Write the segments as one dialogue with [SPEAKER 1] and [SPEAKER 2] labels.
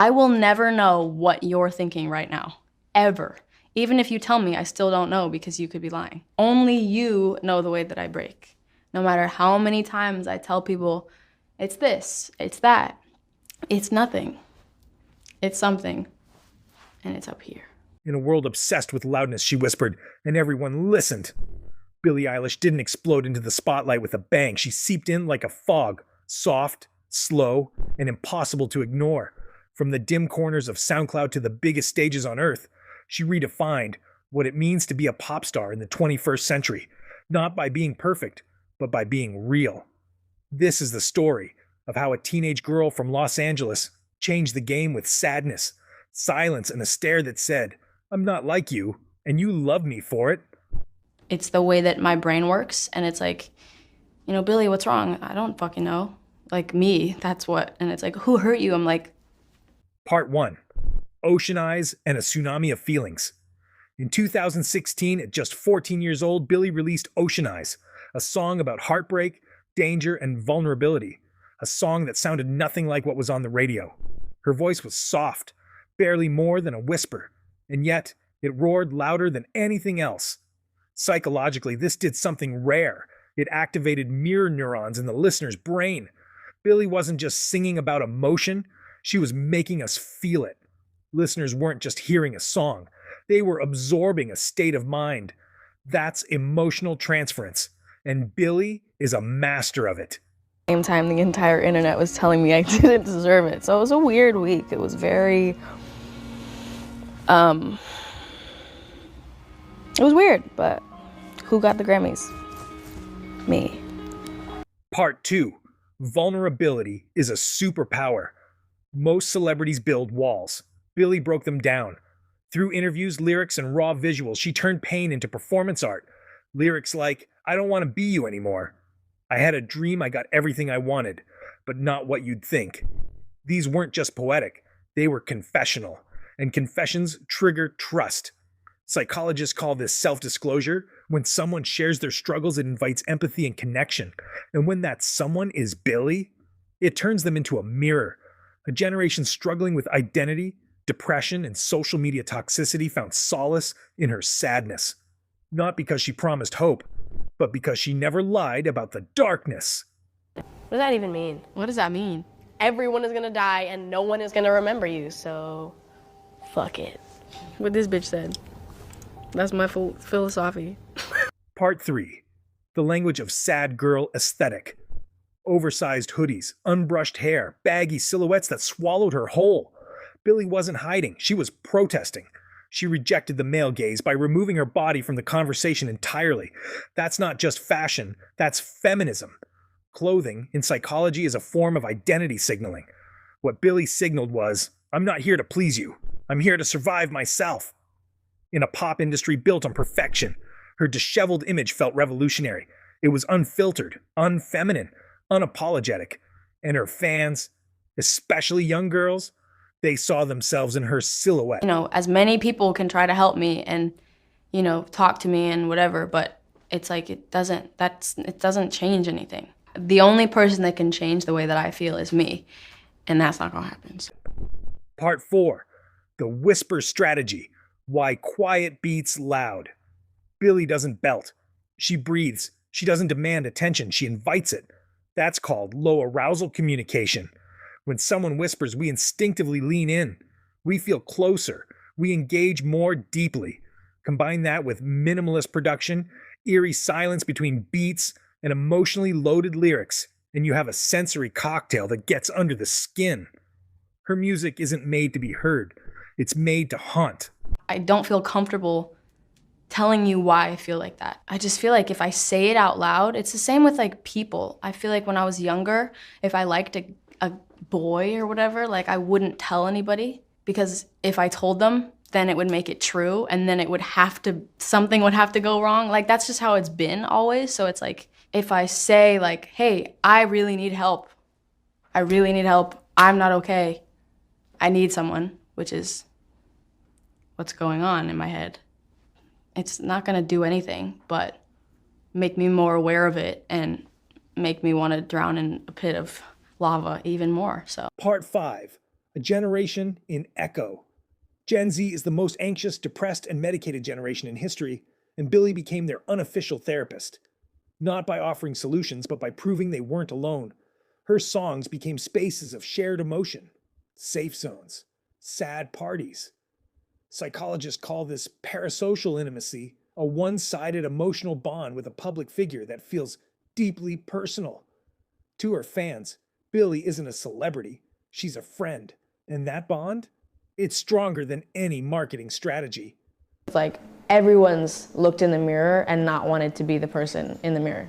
[SPEAKER 1] I will never know what you're thinking right now, ever. Even if you tell me, I still don't know because you could be lying. Only you know the way that I break. No matter how many times I tell people, it's this, it's that, it's nothing, it's something, and it's up here.
[SPEAKER 2] In a world obsessed with loudness, she whispered, and everyone listened. Billie Eilish didn't explode into the spotlight with a bang. She seeped in like a fog, soft, slow, and impossible to ignore. From the dim corners of SoundCloud to the biggest stages on Earth, she redefined what it means to be a pop star in the 21st century, not by being perfect, but by being real. This is the story of how a teenage girl from Los Angeles changed the game with sadness, silence, and a stare that said, I'm not like you, and you love me for it.
[SPEAKER 1] It's the way that my brain works, and it's like, Billie, what's wrong? I don't fucking know. Like, me, that's what. And it's like, who hurt you? I'm like,
[SPEAKER 2] Part 1. Ocean Eyes and a Tsunami of Feelings. In 2016, at just 14 years old, Billie released Ocean Eyes, a song about heartbreak, danger, and vulnerability. A song that sounded nothing like what was on the radio. Her voice was soft, barely more than a whisper, and yet it roared louder than anything else. Psychologically, this did something rare. It activated mirror neurons in the listener's brain. Billie wasn't just singing about emotion, she was making us feel it. Listeners weren't just hearing a song, they were absorbing a state of mind. That's emotional transference, and Billie is a master of it.
[SPEAKER 1] Same time, the entire internet was telling me I didn't deserve it. So it was a weird week. It was very, it was weird, but who got the Grammys? Me.
[SPEAKER 2] Part 2. Vulnerability is a superpower. Most celebrities build walls. Billie broke them down. Through interviews, lyrics, and raw visuals, she turned pain into performance art. Lyrics like, I don't want to be you anymore. I had a dream, I got everything I wanted, but not what you'd think. These weren't just poetic, they were confessional. And confessions trigger trust. Psychologists call this self-disclosure. When someone shares their struggles, it invites empathy and connection. And when that someone is Billie, it turns them into a mirror. A generation struggling with identity, depression, and social media toxicity found solace in her sadness. Not because she promised hope, but because she never lied about the darkness.
[SPEAKER 3] What does that even mean?
[SPEAKER 1] What does that mean?
[SPEAKER 3] Everyone is gonna die and no one is gonna remember you, so fuck it.
[SPEAKER 1] What this bitch said. That's my full philosophy.
[SPEAKER 2] Part 3. The language of sad girl aesthetic. Oversized hoodies, unbrushed hair, baggy silhouettes that swallowed her whole. Billie wasn't hiding, she was protesting. She rejected the male gaze by removing her body from the conversation entirely. That's not just fashion, that's feminism. Clothing, in psychology, is a form of identity signaling. What Billie signaled was, I'm not here to please you. I'm here to survive myself. In a pop industry built on perfection, her disheveled image felt revolutionary. It was unfiltered, unfeminine, unapologetic. And her fans, especially young girls, they saw themselves in her silhouette.
[SPEAKER 1] As many people can try to help me and, talk to me and whatever, but it's like it doesn't change anything. The only person that can change the way that I feel is me, and that's not gonna happen.
[SPEAKER 2] Part 4. The whisper strategy. Why quiet beats loud. Billie doesn't belt. She breathes. She doesn't demand attention. She invites it. That's called low arousal communication. When someone whispers, we instinctively lean in. We feel closer. We engage more deeply. Combine that with minimalist production, eerie silence between beats, and emotionally loaded lyrics, and you have a sensory cocktail that gets under the skin. Her music isn't made to be heard. It's made to haunt.
[SPEAKER 1] I don't feel comfortable telling you why I feel like that. I just feel like if I say it out loud, it's the same with people. I feel like when I was younger, if I liked a boy or whatever, I wouldn't tell anybody, because if I told them, then it would make it true, and then something would have to go wrong. That's just how it's been always. So it's if I say hey, I really need help. I'm not okay. I need someone, which is what's going on in my head. It's not gonna do anything but make me more aware of it and make me want to drown in a pit of lava even more. So
[SPEAKER 2] Part 5. a generation in echo. Gen Z is the most anxious, depressed, and medicated generation in history, and Billie became their unofficial therapist. Not by offering solutions, but by proving they weren't alone. Her songs became spaces of shared emotion, safe zones, sad parties. Psychologists call this parasocial intimacy, a one sided emotional bond with a public figure that feels deeply personal. To her fans, Billie isn't a celebrity, she's a friend. And that bond? It's stronger than any marketing strategy.
[SPEAKER 3] It's like everyone's looked in the mirror and not wanted to be the person in the mirror.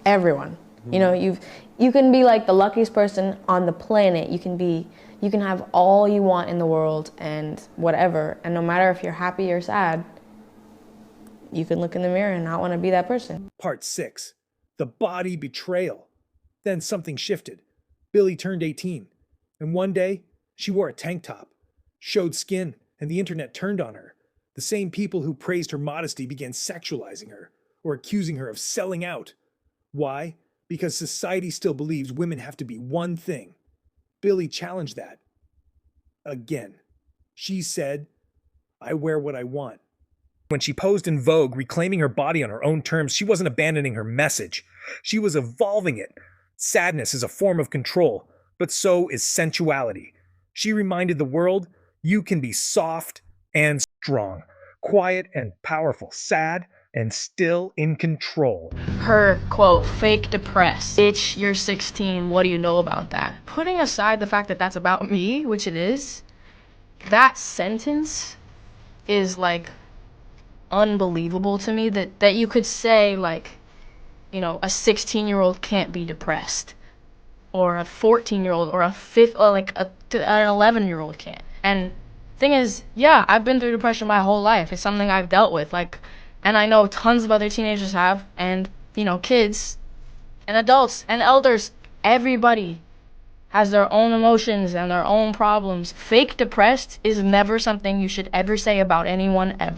[SPEAKER 3] Everyone. You know, you can be like the luckiest person on the planet. You can have all you want in the world and whatever. And no matter if you're happy or sad, you can look in the mirror and not want to be that person.
[SPEAKER 2] Part 6. The body betrayal. Then something shifted. Billie turned 18, and one day she wore a tank top, showed skin, and the internet turned on her. The same people who praised her modesty began sexualizing her or accusing her of selling out. Why? Because society still believes women have to be one thing. Billie challenged that. Again. She said, "I wear what I want." When she posed in Vogue, reclaiming her body on her own terms, she wasn't abandoning her message. She was evolving it. Sadness is a form of control, but so is sensuality. She reminded the world, you can be soft and strong, quiet and powerful, sad and still in control.
[SPEAKER 1] Her quote, fake depressed. Bitch, you're 16, what do you know about that? Putting aside the fact that that's about me, which it is, that sentence is like unbelievable to me that you could say like, you know, a 16-year-old can't be depressed, or a 14-year-old, or an 11-year-old can't. And thing is, yeah, I've been through depression my whole life. It's something I've dealt with, like, and I know tons of other teenagers have, and you know, kids, and adults, and elders. Everybody has their own emotions and their own problems. Fake depressed is never something you should ever say about anyone ever.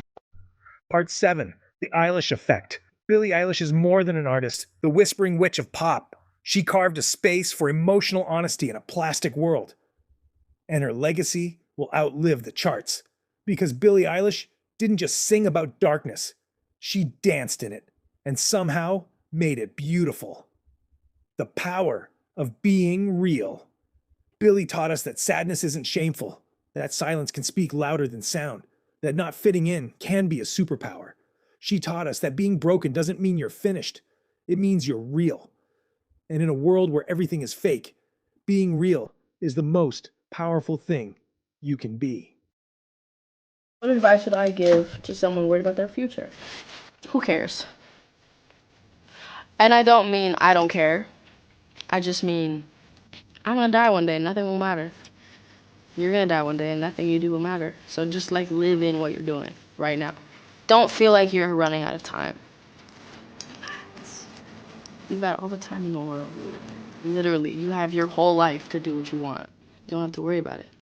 [SPEAKER 2] Part 7. The Eilish Effect. Billie Eilish is more than an artist, the whispering witch of pop. She carved a space for emotional honesty in a plastic world. And her legacy will outlive the charts. Because Billie Eilish didn't just sing about darkness, she danced in it, and somehow made it beautiful. The power of being real. Billie taught us that sadness isn't shameful, that silence can speak louder than sound, that not fitting in can be a superpower. She taught us that being broken doesn't mean you're finished, it means you're real. And in a world where everything is fake, being real is the most powerful thing you can be.
[SPEAKER 1] What advice should I give to someone worried about their future? Who cares? And I don't mean I don't care. I just mean I'm gonna die one day, nothing will matter. You're gonna die one day and nothing you do will matter. So just like live in what you're doing right now. Don't feel like you're running out of time. You've got all the time in the world. Literally, you have your whole life to do what you want. You don't have to worry about it.